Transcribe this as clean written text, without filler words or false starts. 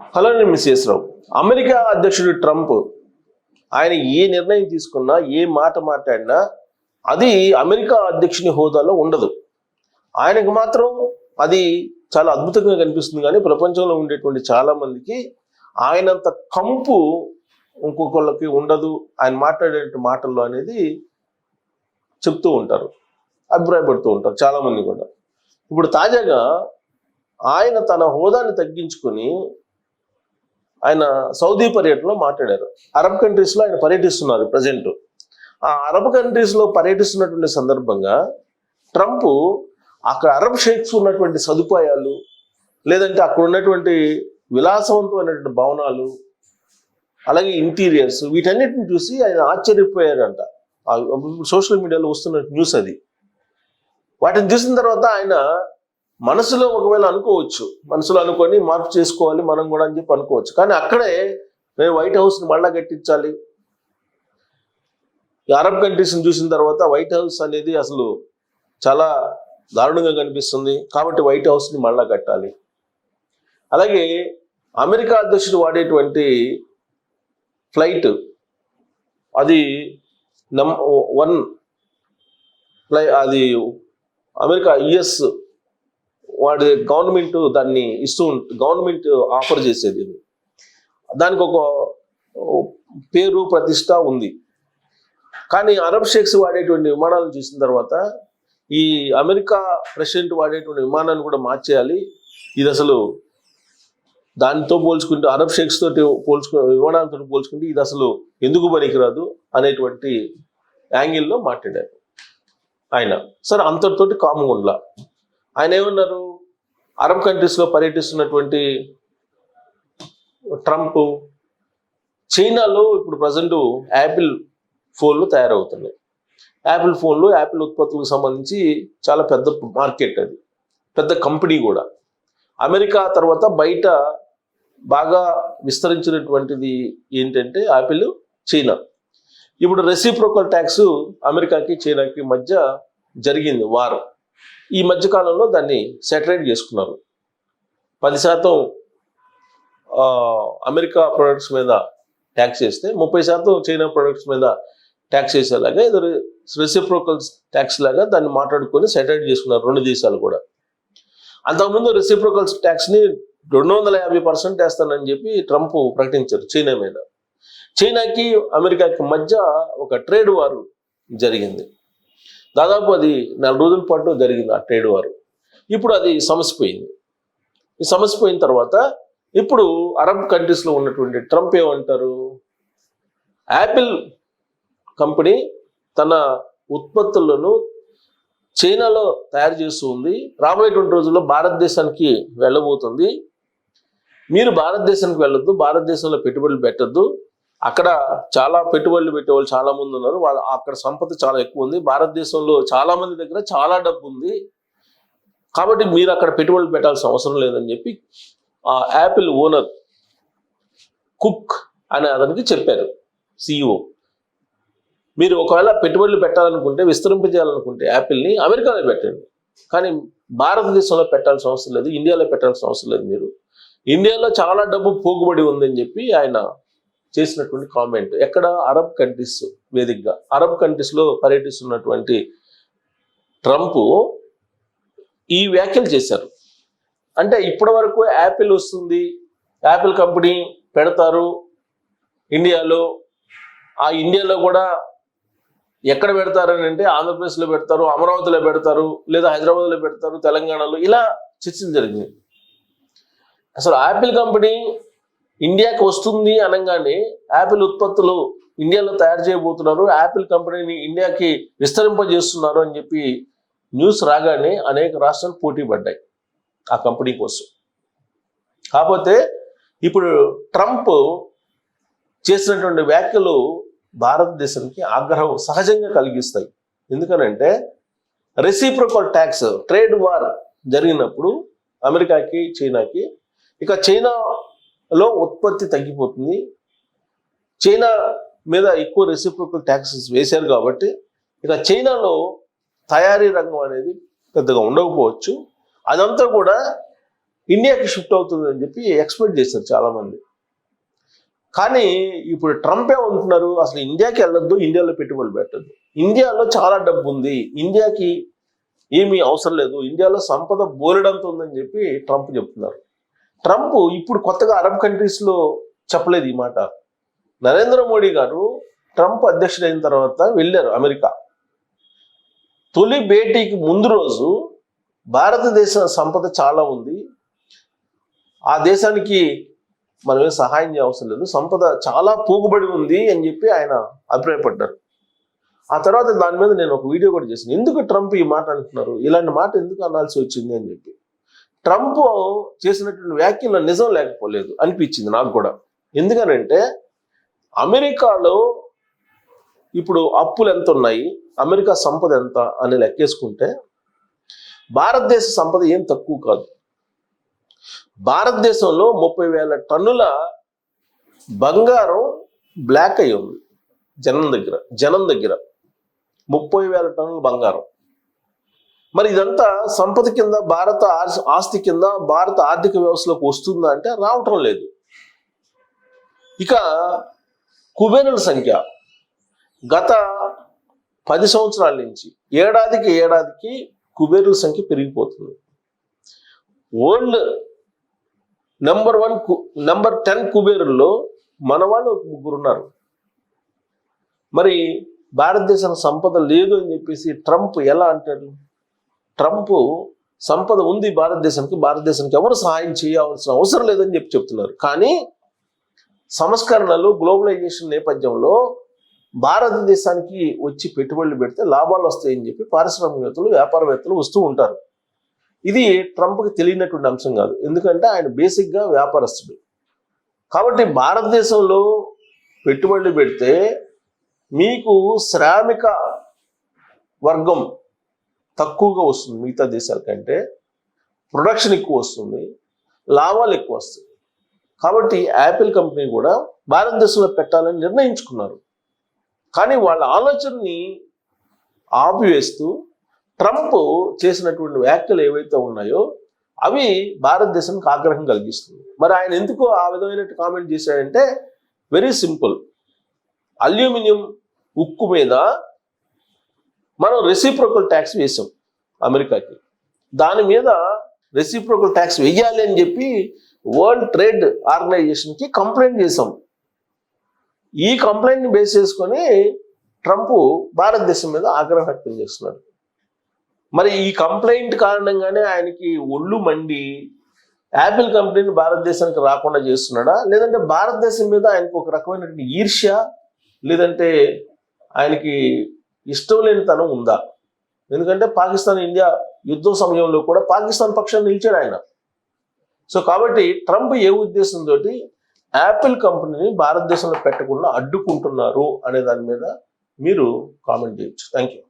Hello, నేను miss రావు. America అధ్యక్షుడు Trump ఆయన ఏ నిర్ణయం తీసుకున్నా, ఏ మాట మాట్లాడినా అది అమెరికా అధ్యక్షుని హోదాలో ఉండదు. ఆయనకు మాత్రం అది చాలా అద్భుతంగా కనిపిస్తుంది. కానీ ప్రపంచంలో ఉండేటువంటి చాలా మందికి ఆయనంత కంపు ఇంకొకళ్ళకి ఉండదు. ఆయన మాట్లాడే మాటల్లో అనేది చెప్తూ ఉంటారు, అభిప్రాయపడుతూ ఉంటారు చాలా మంది కూడా. ఇప్పుడు తాజాగా ఆయన తన హోదాని తగ్గించుకొని ఆయన సౌదీ పర్యటనలో మాట్లాడారు. అరబ్ కంట్రీస్లో ఆయన పర్యటిస్తున్నారు ప్రజెంట్. ఆ అరబ్ కంట్రీస్లో పర్యటిస్తున్నటువంటి సందర్భంగా ట్రంప్ అక్కడ అరబ్ షేక్స్ ఉన్నటువంటి సదుపాయాలు, లేదంటే అక్కడ ఉన్నటువంటి విలాసవంతమైనటువంటి భవనాలు, అలాగే ఇంటీరియర్స్, వీటన్నిటిని చూసి ఆయన ఆశ్చర్యపోయారంట. సోషల్ మీడియాలో వస్తున్న న్యూస్ అది. వాటిని చూసిన తర్వాత ఆయన మనసులో ఒకవేళ అనుకోవచ్చు, మనసులో అనుకొని మార్పు చేసుకోవాలి మనం కూడా అని చెప్పి అనుకోవచ్చు. కానీ అక్కడే నేను వైట్ హౌస్ని మళ్ళా కట్టించాలి, అరబ్ కంట్రీస్ని చూసిన తర్వాత వైట్ హౌస్ అనేది అసలు చాలా దారుణంగా కనిపిస్తుంది, కాబట్టి వైట్ హౌస్ని మళ్ళా కట్టాలి. అలాగే అమెరికా అధ్యక్షుడు వాడేటువంటి ఫ్లైట్ అది అది అమెరికా యుఎస్ వాడి గవర్నమెంట్ దాన్ని గవర్నమెంట్ ఆఫర్ చేసేది. దానికి ఒక పేరు ప్రతిష్ట ఉంది. కానీ అరబ్ షేక్స్ వాడేటువంటి విమానాలను చూసిన తర్వాత ఈ అమెరికా ప్రెసిడెంట్ వాడేటువంటి విమానాన్ని కూడా మార్చేయాలి, ఇది అసలు దానితో పోల్చుకుంటే అరబ్ షేక్స్ తోటి విమానాలతో పోల్చుకుంటే ఇది అసలు ఎందుకు పనికిరాదు అనేటువంటి యాంగిల్లో మాట్లాడారు ఆయన. సరే, అంతటితోటి కామ్గా ఉండలా. ఆయన ఏమన్నారు, అరబ్ కంట్రీస్లో పర్యటిస్తున్నటువంటి ట్రంప్ చైనాలో ఇప్పుడు ప్రజెంట్ యాపిల్ ఫోన్లు తయారవుతున్నాయి. యాపిల్ ఫోన్లు, యాపిల్ ఉత్పత్తులకు సంబంధించి చాలా పెద్ద మార్కెట్, అది పెద్ద కంపెనీ కూడా. అమెరికా తర్వాత బయట బాగా విస్తరించినటువంటిది ఏంటంటే యాపిల్, చైనా. ఇప్పుడు రెసిప్రోకల్ ట్యాక్స్ అమెరికాకి చైనాకి మధ్య జరిగింది వారం. ఈ మధ్యకాలంలో దాన్ని సెటరేట్ చేసుకున్నారు. 10% అమెరికా ప్రొడక్ట్స్ మీద ట్యాక్స్ వేస్తే 30% చైనా ప్రొడక్ట్స్ మీద ట్యాక్స్ వేసేలాగా ఇది రెసిప్రోకల్ ట్యాక్స్ లాగా దాన్ని మాట్లాడుకొని సెటరేట్ చేసుకున్నారు రెండు దేశాలు కూడా. అంతకుముందు రెసిప్రోకల్ ట్యాక్స్ని 250% వేస్తానని చెప్పి ట్రంప్ ప్రకటించారు చైనా మీద. చైనాకి అమెరికాకి మధ్య ఒక ట్రేడ్ వార్ జరిగింది. దాదాపు అది 4 రోజుల పాటు జరిగింది ఆ ట్రేడ్ వార్. ఇప్పుడు అది సమసిపోయింది. ఈ సమసిపోయిన తర్వాత ఇప్పుడు అరబ్ కంట్రీస్లో ఉన్నటువంటి ట్రంప్ ఏమంటారు, యాపిల్ కంపెనీ తన ఉత్పత్తులను చైనాలో తయారు చేస్తూ ఉంది, రాబోయేటువంటి రోజుల్లో భారతదేశానికి వెళ్ళబోతుంది. మీరు భారతదేశానికి వెళ్ళొద్దు, భారతదేశంలో పెట్టుబడులు పెట్టద్దు, అక్కడ చాలా పెట్టుబడులు పెట్టేవాళ్ళు చాలా మంది ఉన్నారు, వాళ్ళు అక్కడ సంపద చాలా ఎక్కువ ఉంది, భారతదేశంలో చాలా మంది దగ్గర చాలా డబ్బు ఉంది, కాబట్టి మీరు అక్కడ పెట్టుబడులు పెట్టాల్సిన అవసరం లేదని చెప్పి ఆ యాపిల్ ఓనర్ కుక్ అనే అతనికి చెప్పారు, CEO. మీరు ఒకవేళ పెట్టుబడులు పెట్టాలనుకుంటే, విస్తరింపజేయాలనుకుంటే యాపిల్ని అమెరికాలో పెట్టండి, కానీ భారతదేశంలో పెట్టాల్సిన అవసరం లేదు, ఇండియాలో పెట్టాల్సిన అవసరం లేదు, మీరు ఇండియాలో చాలా డబ్బు పోగుబడి ఉందని చెప్పి ఆయన చేసినటువంటి కామెంట్. ఎక్కడ, అరబ్ కంట్రీస్ వేదికగా. అరబ్ కంట్రీస్లో పర్యటిస్తున్నటువంటి ట్రంప్ ఈ వ్యాఖ్యలు చేశారు. అంటే ఇప్పటి వరకు యాపిల్ వస్తుంది, యాపిల్ కంపెనీ పెడతారు ఇండియాలో, ఆ ఇండియాలో కూడా ఎక్కడ పెడతారని అంటే ఆంధ్రప్రదేశ్లో పెడతారు, అమరావతిలో పెడతారు, లేదా హైదరాబాద్లో పెడతారు, తెలంగాణలో, ఇలా చర్చలు జరిగినాయి. అసలు యాపిల్ కంపెనీ ఇండియాకి వస్తుంది అనగానే యాపిల్ ఉత్పత్తులు ఇండియాలో తయారు చేయబోతున్నారు, యాపిల్ కంపెనీని ఇండియాకి విస్తరింపజేస్తున్నారు అని చెప్పి న్యూస్ రాగానే అనేక రాష్ట్రాలు పోటీ పడ్డాయి ఆ కంపెనీ కోసం. కాకపోతే ఇప్పుడు ట్రంప్ చేసినటువంటి వ్యాఖ్యలు భారతదేశానికి ఆగ్రహం సహజంగా కలిగిస్తాయి. ఎందుకనంటే రెసిప్రోకల్ ట్యాక్స్, ట్రేడ్ వార్ జరిగినప్పుడు అమెరికాకి చైనాకి, ఇక చైనాలో ఉత్పత్తి తగ్గిపోతుంది, చైనా మీద ఎక్కువ రెసిప్రోకల్ ట్యాక్సెస్ వేశారు కాబట్టి ఇక చైనాలో తయారీ రంగం అనేది పెద్దగా ఉండకపోవచ్చు. అదంతా కూడా ఇండియాకి షిఫ్ట్ అవుతుంది అని చెప్పి ఎక్స్పెక్ట్ చేశారు చాలామంది. కానీ ఇప్పుడు ట్రంప్ ఏమంటున్నారు, అసలు ఇండియాకి వెళ్ళొద్దు, ఇండియాలో పెట్టుబడులు పెట్టద్దు, ఇండియాలో చాలా డబ్బు ఉంది, ఇండియాకి ఏమీ అవసరం లేదు, ఇండియాలో సంపద బోలెడంత ఉందని చెప్పి ట్రంప్ చెప్తున్నారు. ట్రంప్ ఇప్పుడు కొత్తగా అరబ్ కంట్రీస్లో చెప్పలేదు ఈ మాట. నరేంద్ర మోడీ గారు ట్రంప్ అధ్యక్షుడైన తర్వాత వెళ్ళారు అమెరికా. తొలి భేటీకి ముందు రోజు భారతదేశ సంపద చాలా ఉంది, ఆ దేశానికి మనమేం సహాయం చేయవసరం లేదు, సంపద చాలా పోగుబడి ఉంది అని చెప్పి ఆయన అభిప్రాయపడ్డారు. ఆ తర్వాత దాని మీద నేను ఒక వీడియో కూడా చేశాను. ఎందుకు ట్రంప్ ఈ మాట అంటున్నారు, ఇలాంటి మాట ఎందుకు అనాల్సి వచ్చింది అని చెప్పి. ట్రంప్ చేసినటువంటి వ్యాఖ్యలో నిజం లేకపోలేదు అనిపించింది నాకు కూడా. ఎందుకనంటే అమెరికాలో ఇప్పుడు అప్పులు ఎంత ఉన్నాయి, అమెరికా సంపద ఎంత అని లెక్కేసుకుంటే భారతదేశ సంపద ఏం తక్కువ కాదు. భారతదేశంలో 30,000 టన్నుల బంగారం బ్లాక్ అయి ఉంది జనం దగ్గర 30,000 టన్నుల బంగారం. మరి ఇదంతా సంపద కింద, భారత ఆస్తి కింద భారత ఆర్థిక వ్యవస్థలోకి వస్తుందా అంటే రావటం లేదు. ఇక కుబేరుల సంఖ్య గత 10 సంవత్సరాల నుంచి ఏడాదికి కుబేరుల సంఖ్య పెరిగిపోతుంది. వరల్డ్ నెంబర్ 10 కుబేరుల్లో మన వాళ్ళు 3 ఉన్నారు. మరి భారతదేశం సంపద లేదు అని చెప్పేసి ట్రంప్ ఎలా అంటాడు? ట్రంప్ సంపద ఉంది భారతదేశానికి ఎవరు సహాయం చేయాల్సిన అవసరం లేదని చెప్తున్నారు. కానీ సంస్కరణలు, గ్లోబలైజేషన్ నేపథ్యంలో భారతదేశానికి వచ్చి పెట్టుబడులు పెడితే లాభాలు వస్తాయని చెప్పి పారిశ్రామికవేత్తలు, వ్యాపారవేత్తలు వస్తూ ఉంటారు. ఇది ట్రంప్కి తెలియనటువంటి అంశం కాదు, ఎందుకంటే ఆయన బేసిక్గా వ్యాపారస్తుడు. కాబట్టి భారతదేశంలో పెట్టుబడులు పెడితే మీకు శ్రామిక వర్గం తక్కువగా వస్తుంది, మిగతా దేశాల కంటే ప్రొడక్షన్ ఎక్కువ వస్తుంది, లాభాలు ఎక్కువ వస్తాయి. కాబట్టి యాపిల్ కంపెనీ కూడా భారతదేశంలో పెట్టాలని నిర్ణయించుకున్నారు. కానీ వాళ్ళ ఆలోచనని ఆపివేస్తూ ట్రంప్ చేసినటువంటి వ్యాఖ్యలు ఏవైతే ఉన్నాయో అవి భారతదేశానికి ఆగ్రహం కలిగిస్తుంది. మరి ఆయన ఎందుకు ఆ విధమైన కామెంట్ చేశాడంటే వెరీ సింపుల్. అల్యూమినియం ఉక్కు మీద మనం రెసిప్రోకల్ ట్యాక్స్ వేసాం అమెరికాకి, దాని మీద రెసిప్రోకల్ ట్యాక్స్ వెయ్యాలి అని చెప్పి వరల్డ్ ట్రేడ్ ఆర్గనైజేషన్కి కంప్లైంట్ చేసాం. ఈ కంప్లైంట్ని బేస్ చేసుకొని ట్రంప్ భారతదేశం మీద ఆగ్రహం వ్యక్తం చేస్తున్నాడు. మరి ఈ కంప్లైంట్ కారణంగానే ఆయనకి ఒళ్ళు మండి యాపిల్ కంపెనీని భారతదేశానికి రాకుండా చేస్తున్నాడా, లేదంటే భారతదేశం మీద ఆయనకు ఒక రకమైనటువంటి ఈర్ష్య, లేదంటే ఆయనకి ఇష్టం లేని తనం ఉందా? ఎందుకంటే పాకిస్తాన్ ఇండియా యుద్ధం సమయంలో కూడా పాకిస్తాన్ పక్షాన్ని నిలిచాడు ఆయన. సో కాబట్టి ట్రంప్ ఏ ఉద్దేశంతో యాపిల్ కంపెనీని భారతదేశంలో పెట్టకుండా అడ్డుకుంటున్నారు అనే దాని మీద మీరు కామెంట్ చేయొచ్చు. Thank you.